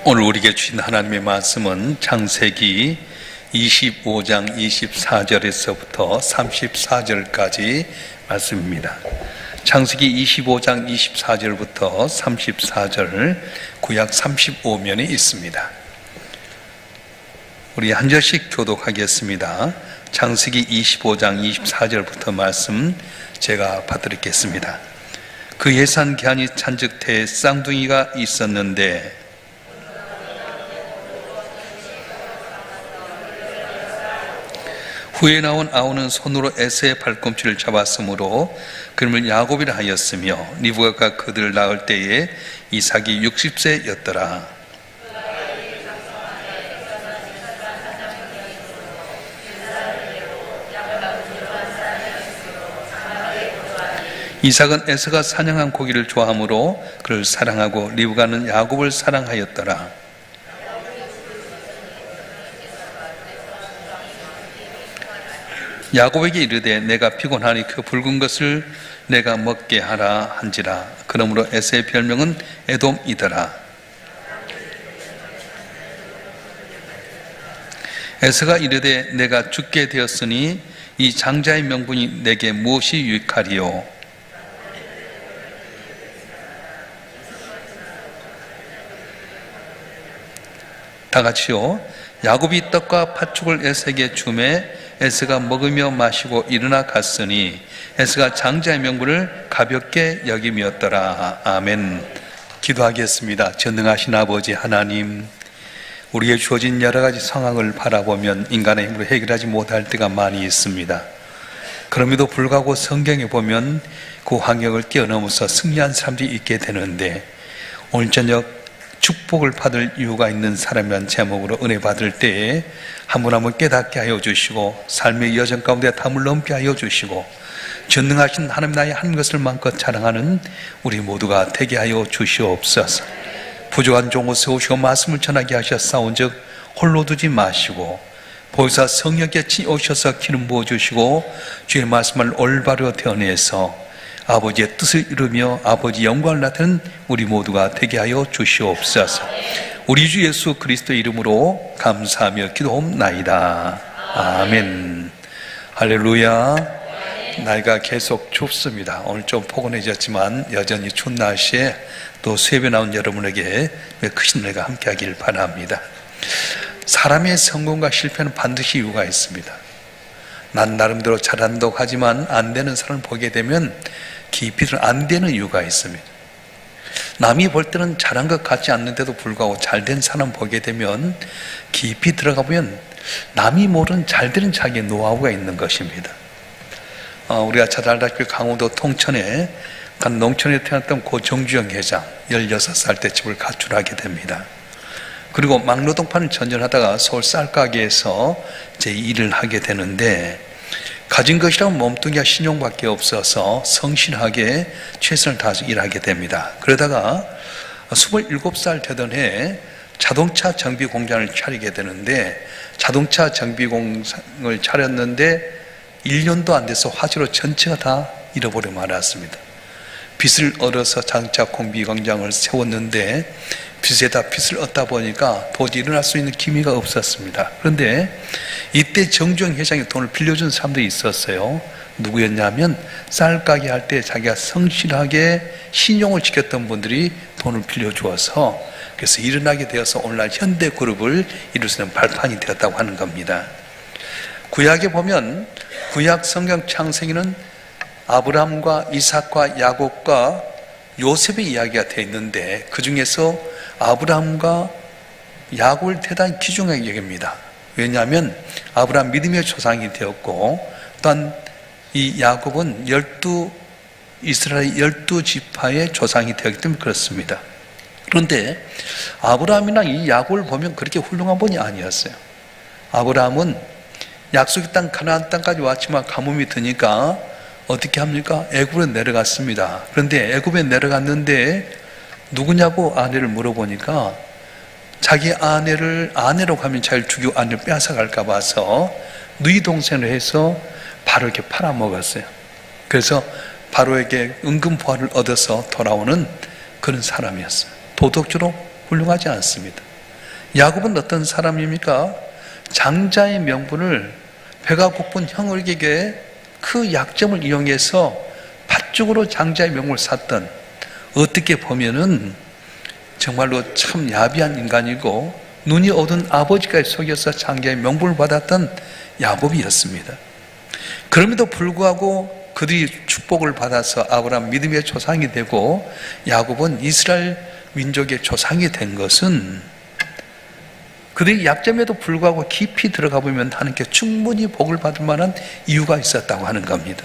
오늘 우리에게 주신 하나님의 말씀은 창세기 25장 24절에서부터 34절까지 말씀입니다. 창세기 25장 24절부터 34절, 구약 35면에 있습니다. 우리 한 절씩 교독하겠습니다. 창세기 25장 24절부터 말씀 제가 받드리겠습니다. 그 예산 기한이 찬즉 태에 쌍둥이가 있었는데 후에 나온 아우는 손으로 에서의 발꿈치를 잡았으므로 그름을 야곱이라 하였으며 리브가가 그들을 낳을 때에 이삭이 60세였더라. 이삭은 에서가 사냥한 고기를 좋아하므로 그를 사랑하고 리브가는 야곱을 사랑하였더라. 야곱에게 이르되 내가 피곤하니 그 붉은 것을 내가 먹게 하라 한지라. 그러므로 에서의 별명은 에돔이더라. 에서가 이르되 내가 죽게 되었으니 이 장자의 명분이 내게 무엇이 유익하리요? 다 같이요. 야곱이 떡과 팥죽을 에서에게 주매 에서가 먹으며 마시고 일어나 갔으니 에서가 장자의 명분을 가볍게 여김이었더라. 아멘. 기도하겠습니다. 전능하신 아버지 하나님, 우리에게 주어진 여러 가지 상황을 바라보면 인간의 힘으로 해결하지 못할 때가 많이 있습니다. 그럼에도 불구하고 성경에 보면 그 환경을 뛰어넘어서 승리한 사람들이 있게 되는데, 오늘 저녁 축복을 받을 이유가 있는 사람이란 제목으로 은혜 받을 때에 한 분 한 분 깨닫게 하여 주시고 삶의 여정 가운데 담을 넘게 하여 주시고 전능하신 하나님 나의 한 것을 마음껏 자랑하는 우리 모두가 되게 하여 주시옵소서. 부족한 종을 세우시고 말씀을 전하게 하셨사온즉 홀로 두지 마시고 보혜사 성령께 오셔서 기름 부어주시고 주의 말씀을 올바로 되어내서 아버지의 뜻을 이루며 아버지 영광을 나타내는 우리 모두가 되게 하여 주시옵소서. 우리 주 예수 그리스도의 이름으로 감사하며 기도옵나이다. 아멘. 할렐루야. 날가 계속 춥습니다. 오늘 좀 포근해졌지만 여전히 추운 날씨에 또 수협에 나온 여러분에게 크신 은혜가 함께하길 바랍니다. 사람의 성공과 실패는 반드시 이유가 있습니다. 난 나름대로 잘한다고 하지만 안 되는 사람을 보게 되면 깊이 안 되는 이유가 있습니다. 남이 볼 때는 잘한 것 같지 않는데도 불구하고 잘된 사람 보게 되면 깊이 들어가 보면 남이 모르는 잘되는 자기의 노하우가 있는 것입니다. 우리가 잘 알다시피 강원도 통천에 간 농촌에 태어났던 고 정주영 회장 16살 때 집을 가출하게 됩니다. 그리고 막노동판을 전전하다가 서울 쌀가게에서 제 일을 하게 되는데, 가진 것이란 몸뚱이와 신용밖에 없어서 성실하게 최선을 다해서 일하게 됩니다. 그러다가 27살 되던 해에 자동차 정비 공장을 차리게 되는데, 자동차 정비 공장을 차렸는데 1년도 안 돼서 화재로 전체가 다 잃어버려 말았습니다. 빚을 얻어서 자동차 공비 공장을 세웠는데 빚에다 빚을 얻다 보니까 도저히 일어날 수 있는 기미가 없었습니다. 그런데 이때 정주영 회장이 돈을 빌려준 사람들이 있었어요. 누구였냐면 쌀가게 할 때 자기가 성실하게 신용을 지켰던 분들이 돈을 빌려주어서, 그래서 일어나게 되어서 오늘날 현대그룹을 이룰 수 있는 발판이 되었다고 하는 겁니다. 구약에 보면 구약 성경 창세기는 아브라함과 이삭과 야곱과 요셉의 이야기가 되어 있는데, 그 중에서 아브라함과 야곱을 대단히 귀중하게 여깁니다. 왜냐하면 아브라함 믿음의 조상이 되었고, 또한 이 야곱은 이스라엘 12지파의 조상이 되었기 때문에 그렇습니다. 그런데 아브라함이나 이 야곱을 보면 그렇게 훌륭한 분이 아니었어요. 아브라함은 약속의 땅 가나안 땅까지 왔지만 가뭄이 드니까 어떻게 합니까? 애굽으로 내려갔습니다. 그런데 애굽에 내려갔는데 누구냐고 아내를 물어보니까 자기 아내를 아내로 가면 잘 죽이고 아내를 빼앗아갈까 봐서 누이 동생을 해서 바로에게 팔아먹었어요. 그래서 바로에게 은근보화를 얻어서 돌아오는 그런 사람이었어요. 도덕적으로 훌륭하지 않습니다. 야곱은 어떤 사람입니까? 장자의 명분을 배가 고픈 형에게 그 약점을 이용해서 팥죽으로 장자의 명분을 샀던, 어떻게 보면은 정말로 참 야비한 인간이고 눈이 어두운 아버지까지 속여서 장자의 명분을 받았던 야곱이었습니다. 그럼에도 불구하고 그들이 축복을 받아서 아브라함 믿음의 조상이 되고 야곱은 이스라엘 민족의 조상이 된 것은 그들의 약점에도 불구하고 깊이 들어가 보면 하나님께 충분히 복을 받을 만한 이유가 있었다고 하는 겁니다.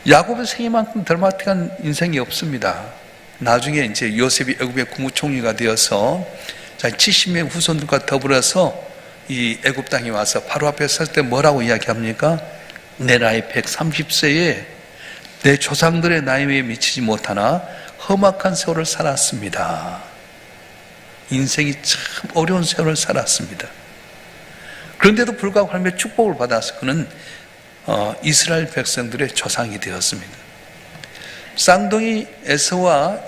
야곱의 생애만큼 드라마틱한 인생이 없습니다. 나중에 이제 요셉이 애굽의 국무총리가 되어서 70명 후손들과 더불어서 이 애굽 땅에 와서 바로 앞에 설 때 뭐라고 이야기합니까? 내 나이 130세에 내 조상들의 나이에 미치지 못하나 험악한 세월을 살았습니다. 인생이 참 어려운 세월을 살았습니다. 그런데도 불구하고 하나님의 축복을 받아서 그는 이스라엘 백성들의 조상이 되었습니다. 쌍둥이 에서와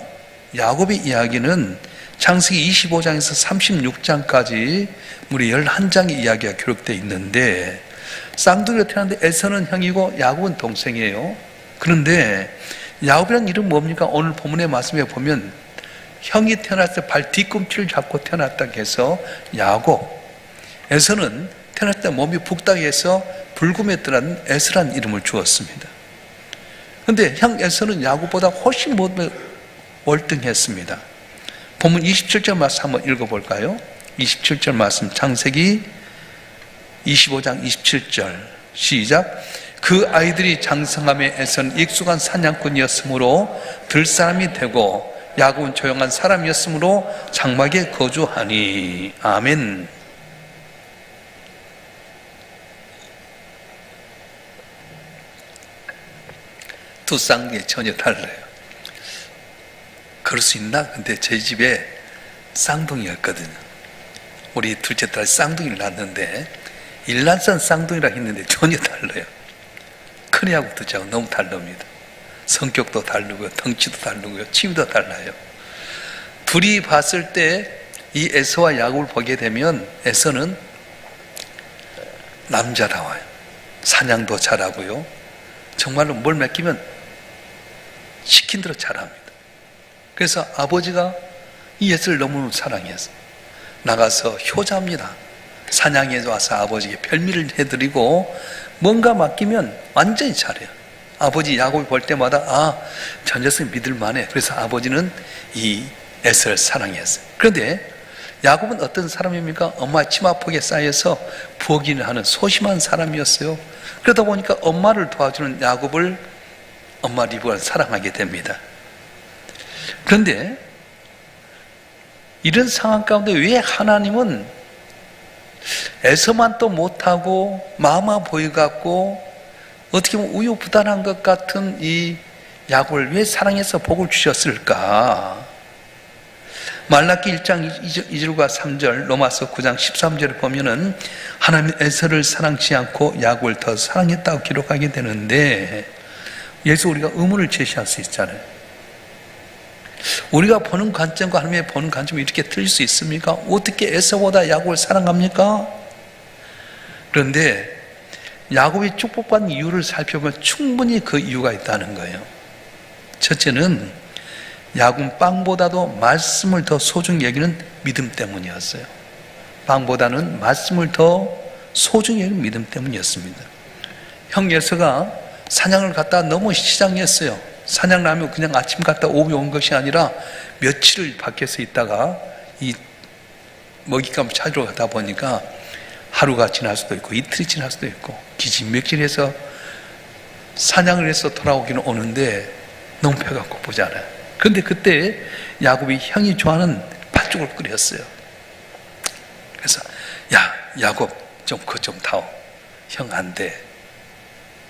야곱의 이야기는 창세기 25장에서 36장까지 무려 11장의 이야기가 기록되어 있는데, 쌍둥이가 태어났는데 에서는 형이고 야곱은 동생이에요. 그런데 야곱이라는 이름은 뭡니까? 오늘 본문의 말씀에 보면 형이 태어났을 때 발 뒤꿈치를 잡고 태어났다고 해서 야곱, 에서는 태어났을 때 몸이 북닥해서 불구했더라는 에서라는 이름을 주었습니다. 그런데 형 에서는 야곱보다 훨씬 월등했습니다. 본문 27절 말씀 한번 읽어볼까요? 27절 말씀, 창세기 25장 27절 시작. 그 아이들이 장성함에 에서는 익숙한 사냥꾼이었으므로 들사람이 되고 야곱은 조용한 사람이었으므로 장막에 거주하니. 아멘. 두 쌍둥이 전혀 달라요. 그럴 수 있나? 근데 제 집에 쌍둥이였거든요. 우리 둘째 딸 쌍둥이를 낳았는데 일란산 쌍둥이라 했는데 전혀 달라요. 큰애하고 둘째하고 너무 다릅니다. 성격도 다르고요, 덩치도 다르고요, 취미도 달라요. 둘이 봤을 때 이 에서와 야곱을 보게 되면 에서는 남자다워요. 사냥도 잘하고요, 정말로 뭘 맡기면 시킨 대로 잘합니다. 그래서 아버지가 이 에서를 너무 사랑해서 나가서 효자입니다. 사냥에 와서 아버지에게 별미를 해드리고 뭔가 맡기면 완전히 잘해요. 아버지 야곱이 볼 때마다 저 녀석이 믿을만해. 그래서 아버지는 이 에서를 사랑했어요. 그런데 야곱은 어떤 사람입니까? 엄마 치마폭에 쌓여서 부엌일을 하는 소심한 사람이었어요. 그러다 보니까 엄마를 도와주는 야곱을 엄마 리브가 사랑하게 됩니다. 그런데 이런 상황 가운데 왜 하나님은 에서만 또 못하고 마마 보이 같고 어떻게 보면 우유부단한 것 같은 이 야곱을 왜 사랑해서 복을 주셨을까? 말라기 1장 2절과 3절, 로마서 9장 13절을 보면은 하나님은 에서를 사랑치 않고 야곱을 더 사랑했다고 기록하게 되는데, 여기서 우리가 의문을 제시할 수 있잖아요. 우리가 보는 관점과 하나님의 보는 관점이 이렇게 틀릴 수 있습니까? 어떻게 에서보다 야곱을 사랑합니까? 그런데 야곱이 축복받는 이유를 살펴보면 충분히 그 이유가 있다는 거예요. 첫째는 야곱은 빵보다도 말씀을 더 소중히 여기는 믿음 때문이었어요. 빵보다는 말씀을 더 소중히 여기는 믿음 때문이었습니다. 형 에서가 사냥을 갔다 너무 시장했어요. 사냥 나면 그냥 아침 갔다 오후에 온 것이 아니라 며칠을 밖에서 있다가 이 먹잇감을 찾으러 가다 보니까 하루가 지날 수도 있고 이틀이 지날 수도 있고 기진맥진해서 사냥을 해서 돌아오기는 오는데 너무 배가 고프잖아요. 그런데 그때 야곱이 형이 좋아하는 팥죽을 끓였어요. 그래서 야 야곱 좀 그거 좀 타오. 형 안 돼.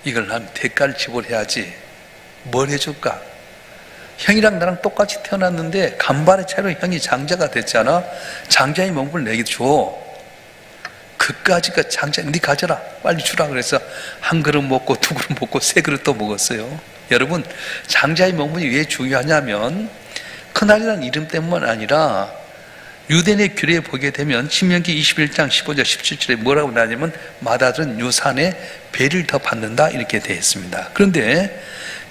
이걸 난 대가를 지불해야지. 뭘 해줄까? 형이랑 나랑 똑같이 태어났는데 간발의 차이로 형이 장자가 됐잖아. 장자의 명분을 내게 줘. 그까짓 거 장자 네 가져라. 빨리 주라. 그래서 한 그릇 먹고 두 그릇 먹고 세 그릇 또 먹었어요. 여러분, 장자의 명분이 왜 중요하냐면 큰아들이라는 이름 때문만 아니라 유대인의 규례에 보게 되면 신명기 21장 15절 17절에 뭐라고 나냐면 맏아들은 유산에 배를 더 받는다 이렇게 되어 있습니다. 그런데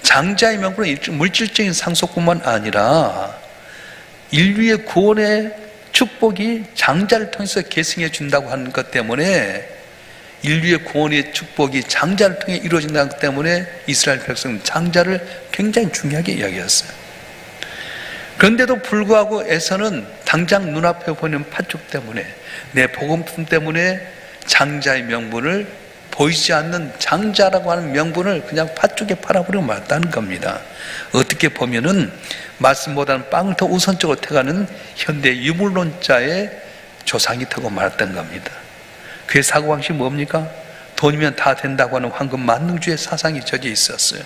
장자의 명분은 물질적인 상속뿐만 아니라 인류의 구원의 축복이 장자를 통해서 계승해 준다고 하는 것 때문에, 인류의 구원의 축복이 장자를 통해 이루어진다는 것 때문에 이스라엘 백성은 장자를 굉장히 중요하게 여겼어요. 그런데도 불구하고 에서는 당장 눈앞에 보이는 팥죽 때문에, 내 복음품 때문에 장자의 명분을, 보이지 않는 장자라고 하는 명분을 그냥 팥죽에 팔아버리고 말았다는 겁니다. 어떻게 보면은 말씀보다는 빵을 더 우선적으로 택하는 현대 유물론자의 조상이 되고 말았던 겁니다. 그의 사고방식이 뭡니까? 돈이면 다 된다고 하는 황금 만능주의 사상이 젖어 있었어요.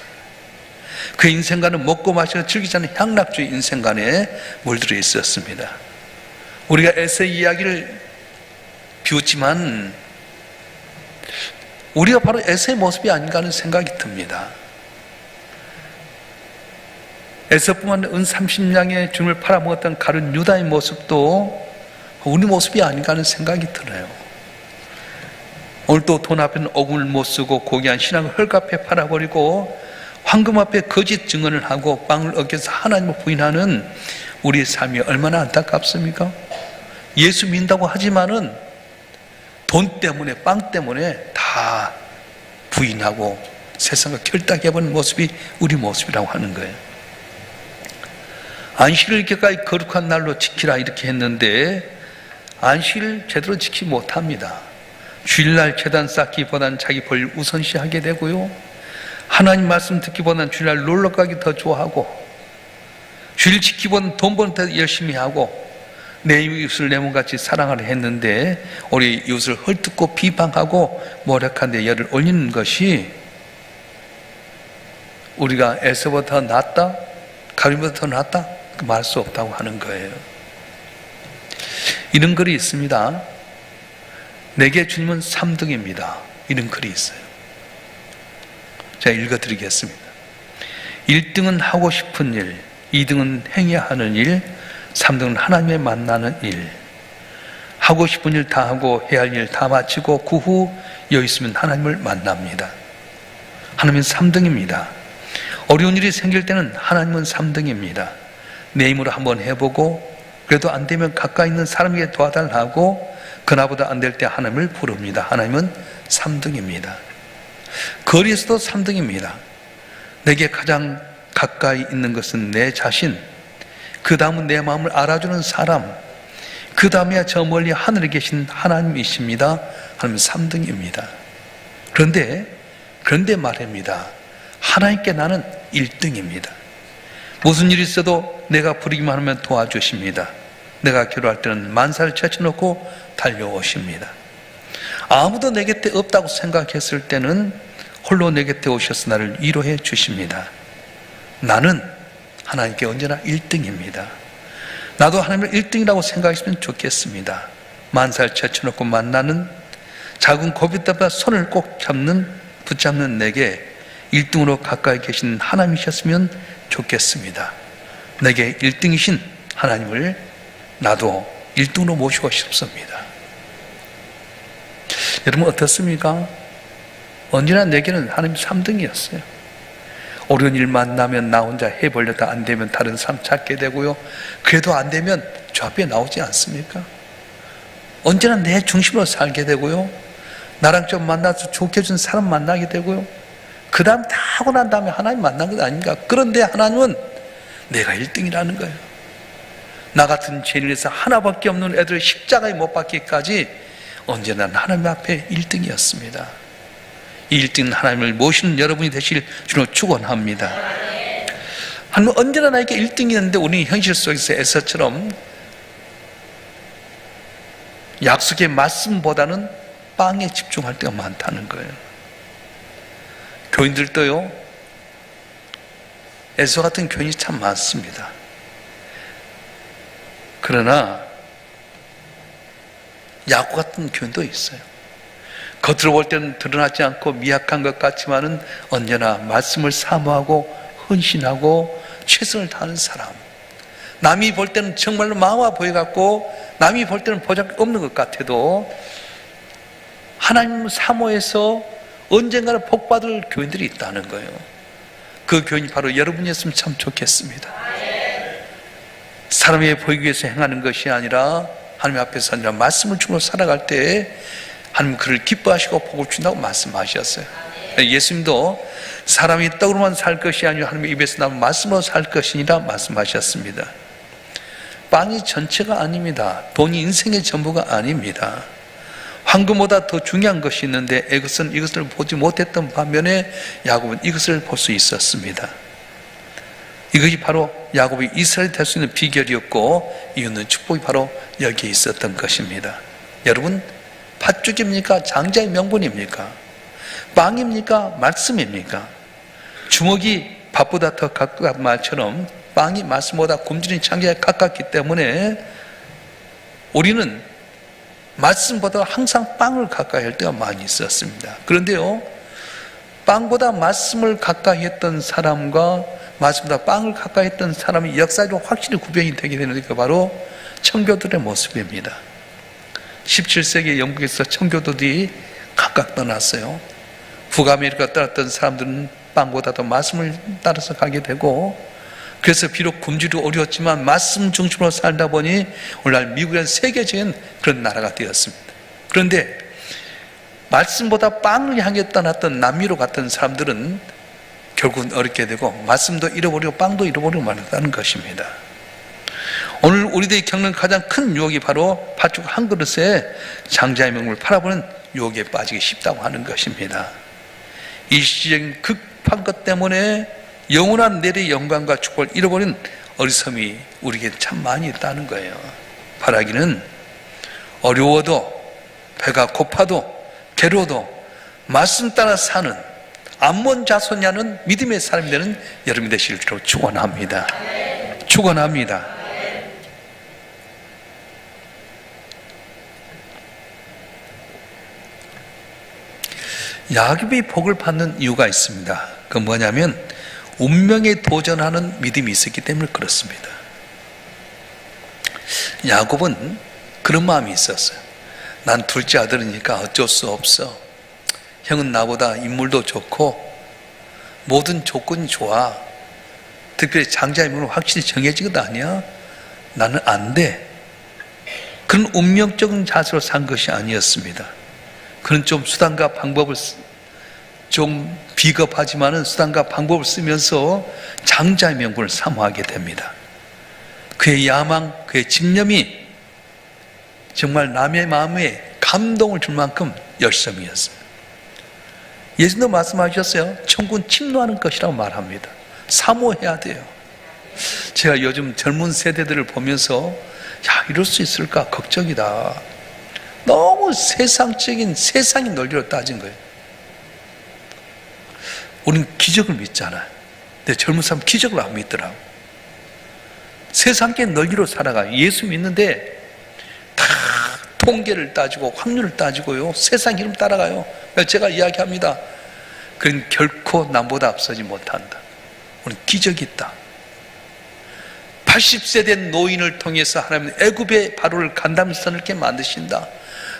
그 인생관은 먹고 마시고 즐기지 않는 향락주의 인생관에 물들어 있었습니다. 우리가 에세의 이야기를 비웃지만 우리가 바로 에세의 모습이 아닌가 하는 생각이 듭니다. 에서뿐만 아니라 은 30냥의 주님을 팔아먹었던 가룟 유다의 모습도 우리 모습이 아닌가 하는 생각이 들어요. 오늘 또 돈 앞에는 억을 못 쓰고 고귀한 신앙을 헐값에 팔아버리고 황금 앞에 거짓 증언을 하고 빵을 어겨서 하나님을 부인하는 우리의 삶이 얼마나 안타깝습니까? 예수 믿는다고 하지만은 돈 때문에, 빵 때문에 다 부인하고 세상과 결탁해버린 모습이 우리 모습이라고 하는 거예요. 안식일을 이렇게까지 거룩한 날로 지키라 이렇게 했는데 안식일을 제대로 지키지 못합니다. 주일날 제단 쌓기보다는 자기 볼 우선시하게 되고요, 하나님 말씀 듣기보다는 주일날 놀러 가기 더 좋아하고, 주일 지키보다는 돈 버는 데 열심히 하고, 내 이웃을 내 몸같이 사랑하려 했는데 우리 이웃을 헐뜯고 비방하고 모략한 데 열을 올리는 것이 우리가 에서보다 더 낫다? 가룟보다 더 낫다? 말할 수 없다고 하는 거예요. 이런 글이 있습니다. 내게 주님은 3등입니다. 이런 글이 있어요. 제가 읽어드리겠습니다. 1등은 하고 싶은 일, 2등은 행해야 하는 일, 3등은 하나님의 만나는 일. 하고 싶은 일 다 하고 해야 할 일 다 마치고 그 후 여기 있으면 하나님을 만납니다. 하나님은 3등입니다. 어려운 일이 생길 때는 하나님은 3등입니다. 내 힘으로 한번 해보고 그래도 안 되면 가까이 있는 사람에게 도와달라고 그나보다 안 될 때 하나님을 부릅니다. 하나님은 3등입니다. 거리에서도 3등입니다. 내게 가장 가까이 있는 것은 내 자신, 그 다음은 내 마음을 알아주는 사람, 그 다음에 저 멀리 하늘에 계신 하나님이십니다. 하나님은 3등입니다. 그런데 말입니다. 하나님께 나는 1등입니다. 무슨 일이 있어도 내가 부르기만 하면 도와주십니다. 내가 기도할 때는 만사를 제쳐놓고 달려오십니다. 아무도 내 곁에 없다고 생각했을 때는 홀로 내 곁에 오셔서 나를 위로해 주십니다. 나는 하나님께 언제나 1등입니다. 나도 하나님을 1등이라고 생각했으면 좋겠습니다. 만사를 제쳐놓고 만나는 작은 고비다가 손을 꼭 붙잡는 내게 1등으로 가까이 계신 하나님이셨으면 좋겠습니다. 내게 1등이신 하나님을 나도 1등으로 모시고 싶습니다. 여러분 어떻습니까? 언제나 내게는 하나님 3등이었어요. 어려운 일 만나면 나 혼자 해보려다 안 되면 다른 사람 찾게 되고요, 그래도 안 되면 저 앞에 나오지 않습니까? 언제나 내 중심으로 살게 되고요, 나랑 좀 만나서 좋게 해준 사람 만나게 되고요, 그 다음 다 하고 난 다음에 하나님 만난 것 아닌가? 그런데 하나님은 내가 1등이라는 거예요. 나 같은 죄인에서 하나밖에 없는 애들을 십자가에 못 박기까지 언제나 하나님 앞에 1등이었습니다. 이 1등은 하나님을 모시는 여러분이 되실 주로 축원합니다. 하나님은 언제나 나에게 1등이었는데 우리는 현실 속에서 에서처럼 약속의 말씀보다는 빵에 집중할 때가 많다는 거예요. 교인들도요, 에서 같은 교인이 참 많습니다. 그러나 야곱 같은 교인도 있어요. 겉으로 볼 때는 드러나지 않고 미약한 것 같지만은 언제나 말씀을 사모하고 헌신하고 최선을 다하는 사람, 남이 볼 때는 정말로 마와 보여갖고 남이 볼 때는 보잘 없는 것 같아도 하나님 사모해서 언젠가는 복받을 교인들이 있다는 거예요. 그 교인이 바로 여러분이었으면 참 좋겠습니다. 사람에게 보이기 위해서 행하는 것이 아니라 하나님 앞에서 아니라 말씀을 주고 살아갈 때 하나님 그를 기뻐하시고 복을 준다고 말씀하셨어요. 예수님도 사람이 떡으로만 살 것이 아니라 하나님의 입에서 나온 말씀으로 살 것이니라 말씀하셨습니다. 빵이 전체가 아닙니다. 돈이 인생의 전부가 아닙니다. 황금보다 더 중요한 것이 있는데 애굽은 이것을 보지 못했던 반면에 야곱은 이것을 볼 수 있었습니다. 이것이 바로 야곱이 이스라엘이 될 수 있는 비결이었고 이유는 축복이 바로 여기에 있었던 것입니다. 여러분, 팥죽입니까? 장자의 명분입니까? 빵입니까? 말씀입니까? 주먹이 밥보다 더 가까운 말처럼 빵이 말씀보다 굶주린 창자에 가깝기 때문에 우리는 말씀보다 항상 빵을 가까이 할 때가 많이 있었습니다. 그런데요, 빵보다 말씀을 가까이 했던 사람과 말씀보다 빵을 가까이 했던 사람이 역사적으로 확실히 구별이 되게 되는 게 바로 청교도의 모습입니다. 17세기 영국에서 청교도들이 각각 떠났어요. 북아메리카 떠났던 사람들은 빵보다도 말씀을 따라서 가게 되고, 그래서 비록 굶주리고 어려웠지만 말씀 중심으로 살다 보니 오늘날 미국은 세계적인 그런 나라가 되었습니다. 그런데 말씀보다 빵을 향해 떠났던 남미로 갔던 사람들은 결국은 어렵게 되고 말씀도 잃어버리고 빵도 잃어버리고 말았다는 것입니다. 오늘 우리들이 겪는 가장 큰 유혹이 바로 팥죽 한 그릇에 장자의 명분을 팔아보는 유혹에 빠지기 쉽다고 하는 것입니다. 일시적인 급한 것 때문에 영원한 내리의 영광과 축복을 잃어버린 어리석음이 우리에게 참 많이 있다는 거예요. 바라기는 어려워도 배가 고파도 괴로워도 말씀 따라 사는 암몬 자손이라는 믿음의 사람이 되는 여러분이 되실 줄로 축원합니다. 축원합니다. 야곱이 복을 받는 이유가 있습니다. 그건 뭐냐면 운명에 도전하는 믿음이 있었기 때문에 그렇습니다. 야곱은 그런 마음이 있었어요. 난 둘째 아들이니까 어쩔 수 없어. 형은 나보다 인물도 좋고 모든 조건이 좋아. 특별히 장자의 인물은 확실히 정해진 것 아니야? 나는 안 돼. 그런 운명적인 자세로 산 것이 아니었습니다. 그는 좀 수단과 방법을 좀 비겁하지만은 수단과 방법을 쓰면서 장자의 명분을 사모하게 됩니다. 그의 야망, 그의 집념이 정말 남의 마음에 감동을 줄 만큼 열심이었습니다. 예수님도 말씀하셨어요. 천국은 침노하는 것이라고 말합니다. 사모해야 돼요. 제가 요즘 젊은 세대들을 보면서 야, 이럴 수 있을까 걱정이다. 너무 세상적인 세상의 논리로 따진 거예요. 우리는 기적을 믿잖아요. 근데 젊은 사람 기적을 안 믿더라고. 세상의 논리로 살아가요. 예수 믿는데 다 통계를 따지고 확률을 따지고요. 세상 이름 따라가요. 제가 이야기합니다. 그건 결코 남보다 앞서지 못한다. 우리는 기적이 있다. 80세 된 노인을 통해서 하나님은 애굽의 바로를 간담선을 이렇게 만드신다.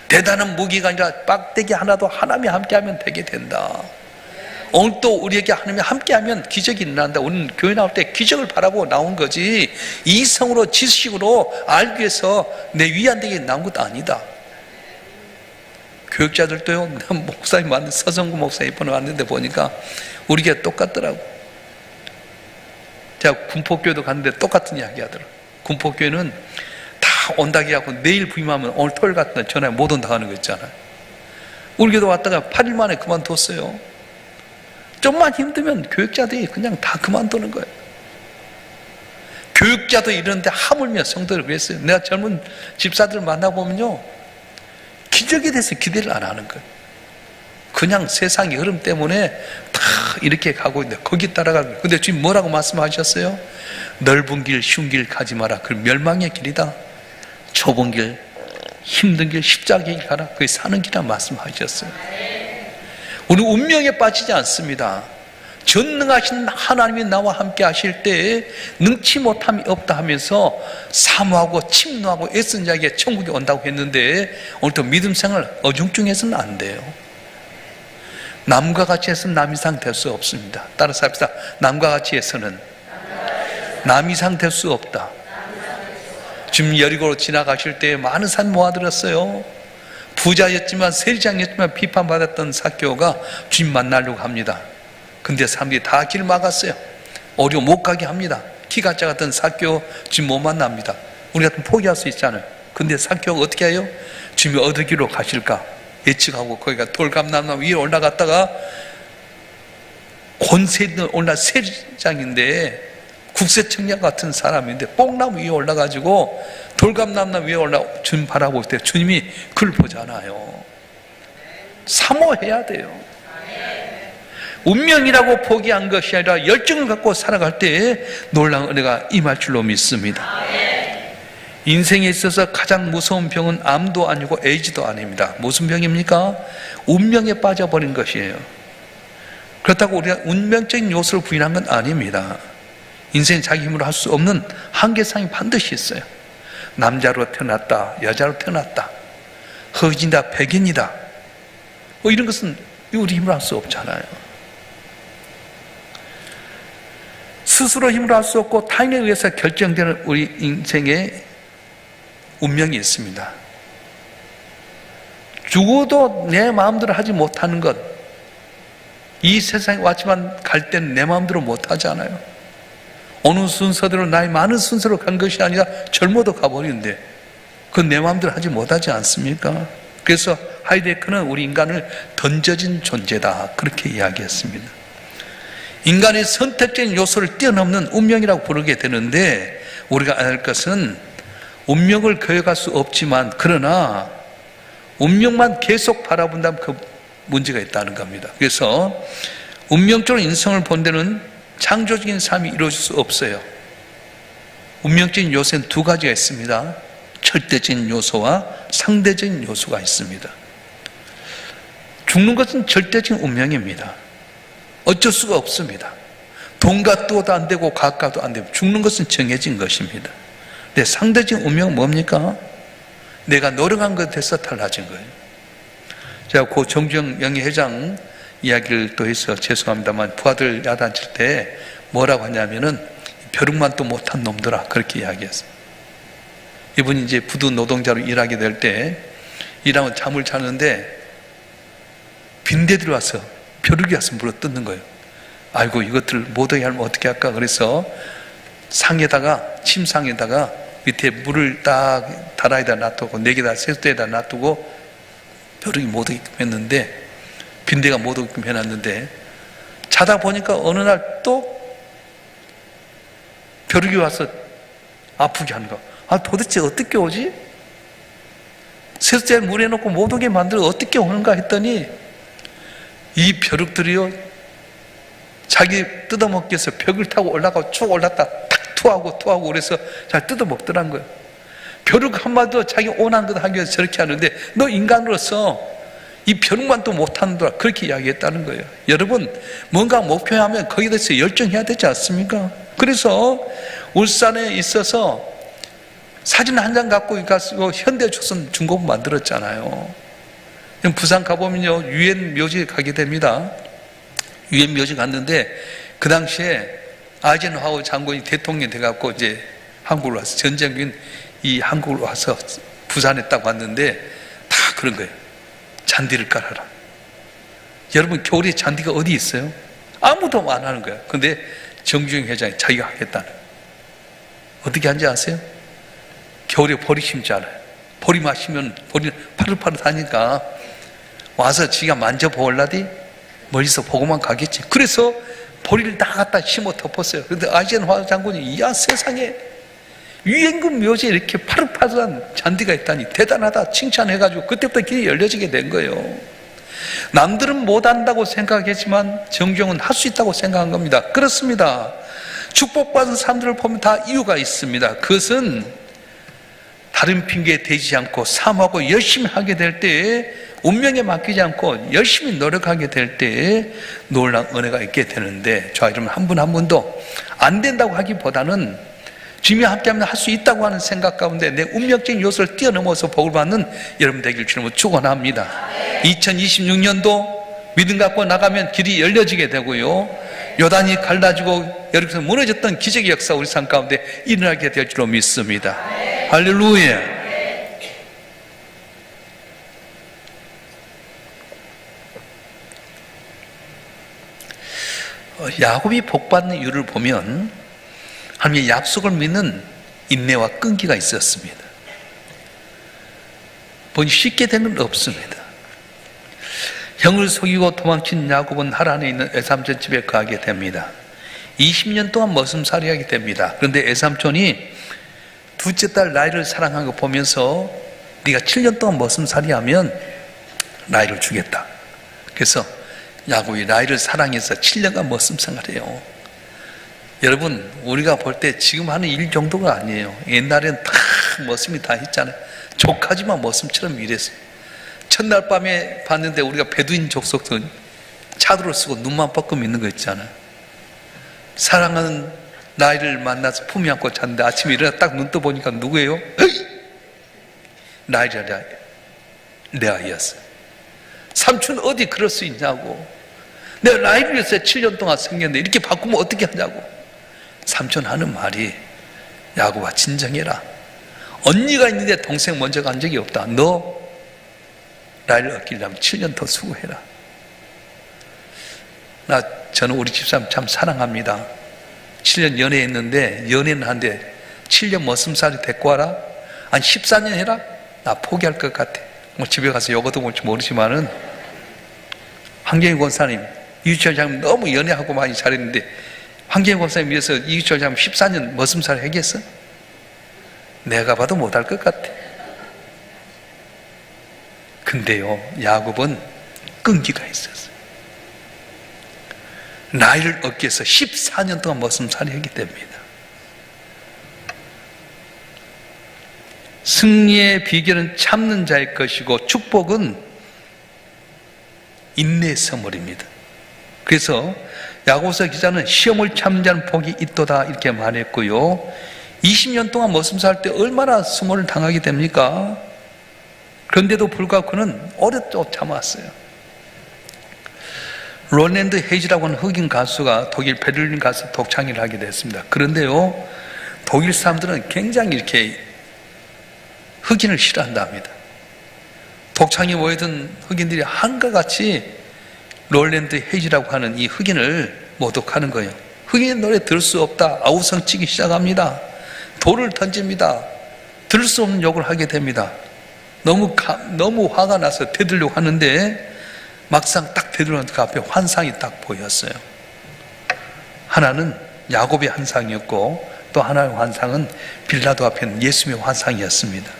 대단한 무기가 아니라 빡대기 하나도 하나님이 함께하면 되게 된다. 오늘 또 우리에게 하나님이 함께하면 기적이 일어난다. 우리는 교회 나올 때 기적을 바라보고 나온 거지 이성으로 지식으로 알기 위해서 내 위안되게 나온 것도 아니다. 교육자들도요, 목사님 왔는데 서성구 목사님 번호 왔는데 보니까 우리가 똑같더라고. 제가 군포교회도 갔는데 똑같은 이야기 하더라고. 군포교회는 다 온다기 하고 내일 부임하면 오늘 토요일 같은 날 전화에 못 온다 하는 거 있잖아요. 우리 교회도 왔다가 8일 만에 그만뒀어요. 좀만 힘들면 교육자들이 그냥 다 그만두는 거예요. 교육자도 이러는데 하물며 성도를 그랬어요. 내가 젊은 집사들 만나보면요, 기적에 대해서 기대를 안 하는 거예요. 그냥 세상의 흐름 때문에 다 이렇게 가고 있는데 거기 따라가는 거예요. 근데 지금 뭐라고 말씀하셨어요? 넓은 길, 쉬운 길 가지 마라. 그 멸망의 길이다. 좁은 길, 힘든 길, 십자가의 길 가라. 그게 사는 길이라 말씀하셨어요. 우리 운명에 빠지지 않습니다. 전능하신 하나님이 나와 함께 하실 때 능치 못함이 없다 하면서 사모하고 침노하고 애쓴 자에게 천국이 온다고 했는데, 오늘도 믿음 생활 어중중해서는 안 돼요. 남과 같이 해서는 남 이상 될 수 없습니다. 따라서 합시다. 남과 같이 해서는 남 이상 될 수 없다. 지금 여리고로 지나가실 때 많은 산 모아들었어요. 부자였지만 세리장이었지만 비판받았던 삭개오가 주님 만나려고 합니다. 근데 사람들이 다 길 막았어요. 어려 못 가게 합니다. 키가 작았던 삭개오 주님 못 만납니다. 우리 같으면 포기할 수 있잖아요. 근데 삭개오가 어떻게 해요? 주님이 어디로 가실까 예측하고 거기가 돌감나무 위에 올라갔다가 권세 있는 올라 세리장인데 국세청장 같은 사람인데 뽕나무 위에 올라가지고 돌감나무 위에 올라 주님 바라볼 때 주님이 그걸 보잖아요. 사모해야 돼요. 운명이라고 포기한 것이 아니라 열정을 갖고 살아갈 때 놀라운 은혜가 임할 줄로 믿습니다. 인생에 있어서 가장 무서운 병은 암도 아니고 에이즈도 아닙니다. 무슨 병입니까? 운명에 빠져버린 것이에요. 그렇다고 우리가 운명적인 요소를 부인한 건 아닙니다. 인생 자기 힘으로 할 수 없는 한계상이 반드시 있어요. 남자로 태어났다, 여자로 태어났다, 흑인이다, 백인이다, 이런 것은 우리 힘으로 할 수 없잖아요. 스스로 힘으로 할 수 없고 타인에 의해서 결정되는 우리 인생의 운명이 있습니다. 죽어도 내 마음대로 하지 못하는 것, 이 세상에 왔지만 갈 때는 내 마음대로 못하잖아요. 어느 순서대로 나의 많은 순서로 간 것이 아니라 젊어도 가버리는데 그건 내 마음대로 하지 못하지 않습니까? 그래서 하이데크는 우리 인간을 던져진 존재다 그렇게 이야기했습니다. 인간의 선택적인 요소를 뛰어넘는 운명이라고 부르게 되는데, 우리가 알 것은 운명을 거역할 수 없지만 그러나 운명만 계속 바라본다면 그 문제가 있다는 겁니다. 그래서 운명적으로 인생을 본 데는 창조적인 삶이 이루어질 수 없어요. 운명적인 요소는 두 가지가 있습니다. 절대적인 요소와 상대적인 요소가 있습니다. 죽는 것은 절대적인 운명입니다. 어쩔 수가 없습니다. 돈 갖고도 안 되고 가까도 안 되고 죽는 것은 정해진 것입니다. 근데 상대적인 운명은 뭡니까? 내가 노력한 것에 대해서 달라진 거예요. 제가 고 정주영 영예회장 이야기를 또 해서 죄송합니다만 부하들 야단칠 때 뭐라고 하냐면은 벼룩만 또 못한 놈들아 그렇게 이야기했어요. 이분이 이제 부두 노동자로 일하게 될 때 일하면 잠을 자는데 빈대들이 와서 벼룩이 와서 물어 뜯는 거예요. 아이고 이것들 못하게 하면 어떻게 할까 그래서 상에다가 침상에다가 밑에 물을 딱 다라에다 놔두고 4개다 세수대에다 놔두고 벼룩이 못 오게끔 했는데 빈대가 못 오게끔 해놨는데 자다 보니까 어느 날 또 벼룩이 와서 아프게 하는 거. 아 도대체 어떻게 오지? 세수대에 물에 넣고 못 오게 만들어 어떻게 오는가 했더니 이 벼룩들이요 자기 뜯어먹기 위해서 벽을 타고 올라가고 쭉 올랐다 탁 토하고 그래서 잘 뜯어먹더란 거예요. 벼룩 한마디도 자기 원하는 것 하기 위해서 저렇게 하는데 너 인간으로서 이 벼룩만 또 못하는더라 그렇게 이야기했다는 거예요. 여러분 뭔가 목표하면 거기에 대해서 열정해야 되지 않습니까? 그래서 울산에 있어서 사진 한 장 갖고 가서 현대조선 중공업 만들었잖아요. 부산 가보면요 유엔 묘지에 가게 됩니다. 유엔 묘지 갔는데 그 당시에 아이젠하워 장군이 대통령이 돼갖고 이제 한국으로 와서 전쟁 중인 이 한국으로 와서 부산에 딱 왔는데 다 그런 거예요. 잔디를 깔아라. 여러분 겨울에 잔디가 어디 있어요? 아무도 안 하는 거야. 근데 정주영 회장이 자기가 하겠다는. 어떻게 하는지 아세요? 겨울에 보리 심잖아요. 보리 마시면 보리는 파릇파릇하니까 와서 지가 만져보려디 멀리서 보고만 가겠지. 그래서 보리를 다 갖다 심어 덮었어요. 그런데 아이젠하워 장군이 이야 세상에 유엔군 묘지에 이렇게 파릇파릇한 잔디가 있다니 대단하다 칭찬해가지고 그때부터 길이 열려지게 된 거예요. 남들은 못한다고 생각했지만 정주영은 할 수 있다고 생각한 겁니다. 그렇습니다. 축복받은 사람들을 보면 다 이유가 있습니다. 그것은 다른 핑계에 대지 않고 사모하고 열심히 하게 될 때 운명에 맡기지 않고 열심히 노력하게 될 때 놀라운 은혜가 있게 되는데, 저 여러분 한 분 한 분도 안 된다고 하기보다는 주님이 함께하면 할 수 있다고 하는 생각 가운데 내 운명적인 요소를 뛰어넘어서 복을 받는 여러분 되길 주님으로 축원합니다. 2026년도 믿음 갖고 나가면 길이 열려지게 되고요, 요단이 갈라지고 여기서 무너졌던 기적의 역사 우리 삶 가운데 일어나게 될 줄로 믿습니다. 할렐루야. 야곱이 복받는 이유를 보면 하나님의 약속을 믿는 인내와 끈기가 있었습니다. 보니 쉽게 된 건 없습니다. 형을 속이고 도망친 야곱은 하란에 있는 외삼촌 집에 가게 됩니다. 20년 동안 머슴살이 하게 됩니다. 그런데 외삼촌이 둘째 딸 라헬을 사랑하는 거 보면서 네가 7년 동안 머슴살이 하면 라헬을 주겠다. 그래서 야곱이 라헬을 사랑해서 7년간 머슴생활해요. 여러분, 우리가 볼 때 지금 하는 일 정도가 아니에요. 옛날엔 다 머슴이 다 했잖아요. 조카지만 머슴처럼 일했어요. 첫날 밤에 봤는데 우리가 베두인 족속들 차도를 쓰고 눈만 뻐끔 있는 거 있잖아요. 사랑하는 라헬을 만나서 품에 안고 잤는데 아침에 일어나 딱 눈 떠보니까 누구예요? 라헬이 아니라 레아였어요. 삼촌 어디 그럴 수 있냐고. 내가 라헬을 위해서 7년 동안 생겼는데 이렇게 바꾸면 어떻게 하냐고. 삼촌 하는 말이, 야곱아 진정해라. 언니가 있는데 동생 먼저 간 적이 없다. 너 라헬을 얻기려면 7년 더 수고해라. 저는 우리 집사람 참 사랑합니다. 7년 연애했는데, 연애는 한데 7년 머슴살이 데리고 와라? 아니 14년 해라? 나 포기할 것 같아. 뭐 집에 가서 욕도 볼지 모르지만은, 황경희 권사님, 이유철 장님 너무 연애하고 많이 잘했는데 황경희 권사님 위해서 이유철 장님 14년 머슴살 하겠어? 내가 봐도 못할 것 같아. 근데요, 야곱은 끈기가 있었어요. 라헬을 얻기 위해서 14년 동안 머슴살이 하게 됩니다. 승리의 비결은 참는 자의 것이고 축복은 인내의 선물입니다. 그래서 야고보서 기자는 시험을 참는 자는 복이 있도다 이렇게 말했고요, 20년 동안 머슴살 때 얼마나 수모를 당하게 됩니까? 그런데도 불구하고 그는 오랫동안 참았어요. 롤랜드 헤이지라고 하는 흑인 가수가 독일 베를린 가서 독창을 하게 됐습니다. 그런데요, 독일 사람들은 굉장히 이렇게 흑인을 싫어한답니다. 독창에 모여든 흑인들이 한과 같이 롤랜드 헤이지라고 하는 이 흑인을 모독하는 거예요. 흑인 노래 들을 수 없다. 아우성 치기 시작합니다. 돌을 던집니다. 들을 수 없는 욕을 하게 됩니다. 너무 화가 나서 되들려고 하는데 막상 딱 되들려는 그 앞에 환상이 딱 보였어요. 하나는 야곱의 환상이었고 또 하나의 환상은 빌라도 앞에 있는 예수님의 환상이었습니다.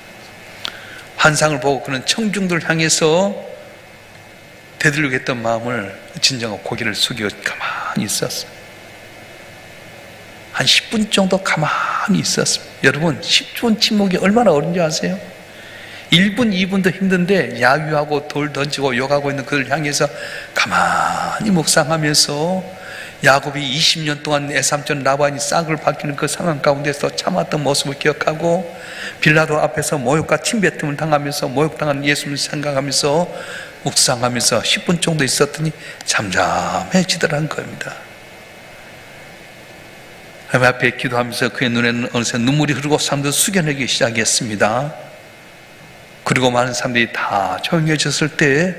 환상을 보고 그는 청중들을 향해서 되들려고 했던 마음을 진정하고 고개를 숙여 가만히 있었어요. 한 10분 정도 가만히 있었어요. 여러분, 10분 침묵이 얼마나 어려운지 아세요? 1분, 2분도 힘든데 야유하고 돌 던지고 욕하고 있는 그를 향해서 가만히 묵상하면서 야곱이 20년 동안 애삼촌 라반이 싹을 박히는 그 상황 가운데서 참았던 모습을 기억하고 빌라도 앞에서 모욕과 침뱉음을 당하면서 모욕당한 예수님을 생각하면서 묵상하면서 10분 정도 있었더니 잠잠해지더라는 겁니다. 하나님 앞에 기도하면서 그의 눈에는 어느새 눈물이 흐르고 사람들 숙여내기 시작했습니다. 그리고 많은 사람들이 다 조용해졌을 때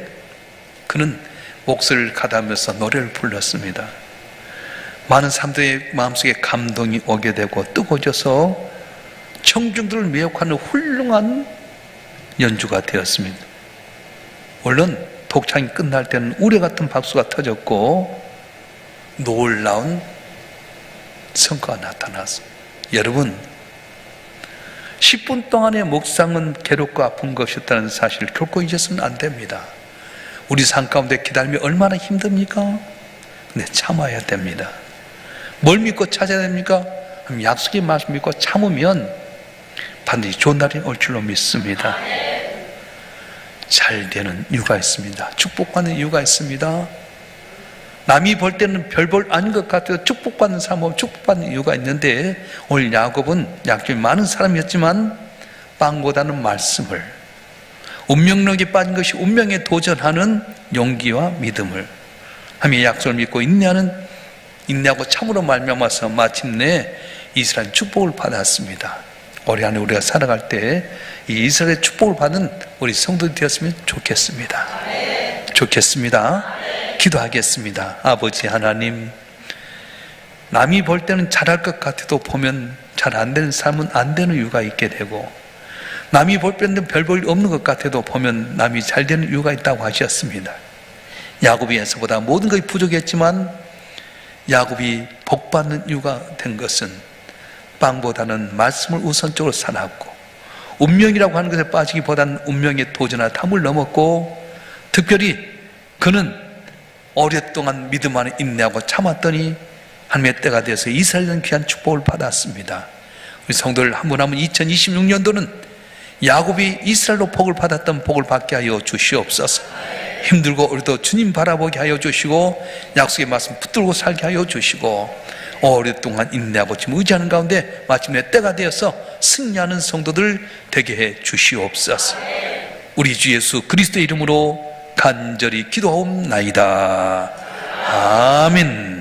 그는 목소리를 가다면서 노래를 불렀습니다. 많은 사람들의 마음속에 감동이 오게 되고 뜨거워져서 청중들을 매혹하는 훌륭한 연주가 되었습니다. 물론 독창이 끝날 때는 우레 같은 박수가 터졌고 놀라운 성과가 나타났습니다. 여러분, 10분 동안의 묵상은 괴롭고 아픈 것이었다는 사실을 결코 잊어서는 안 됩니다. 우리 삶 가운데 기다림이 얼마나 힘듭니까? 근데 참아야 됩니다. 뭘 믿고 찾아야 됩니까? 약속의 말씀 믿고 참으면 반드시 좋은 날이 올 줄로 믿습니다. 잘 되는 이유가 있습니다. 축복받는 이유가 있습니다. 남이 볼 때는 별 볼 아닌 것 같아도 축복받는 사람은 축복받는 이유가 있는데, 오늘 야곱은 약점이 많은 사람이었지만 빵보다는 말씀을, 운명론에 빠진 것이 운명에 도전하는 용기와 믿음을, 하나님의 약속을 믿고 인내하고 참으로 말미암아서 마침내 이스라엘 축복을 받았습니다. 올해 안에 우리가 살아갈 때 이 이스라엘의 축복을 받은 우리 성도들이 되었으면 좋겠습니다. 좋겠습니다. 기도하겠습니다. 아버지 하나님, 남이 볼 때는 잘할 것 같아도 보면 잘 안 되는 사람은 안 되는 이유가 있게 되고, 남이 볼 때는 별 볼 일 없는 것 같아도 보면 남이 잘 되는 이유가 있다고 하셨습니다. 야곱이 에서보다 모든 것이 부족했지만 야곱이 복받는 이유가 된 것은 빵보다는 말씀을 우선적으로 살았고, 운명이라고 하는 것에 빠지기보다는 운명에 도전하여 탐을 넘었고, 특별히 그는 오랫동안 믿음 안에 인내하고 참았더니 하나님의 때가 되어서 이스라엘은 귀한 축복을 받았습니다. 우리 성도들 한 분 한 분 2026년도는 야곱이 이스라엘로 복을 받았던 복을 받게 하여 주시옵소서. 힘들고 우리도 주님 바라보게 하여 주시고, 약속의 말씀 붙들고 살게 하여 주시고, 오랫동안 인내하고 지금 의지하는 가운데 마침내 때가 되어서 승리하는 성도들 되게 해 주시옵소서. 우리 주 예수 그리스도의 이름으로 간절히 기도하옵나이다. 아멘.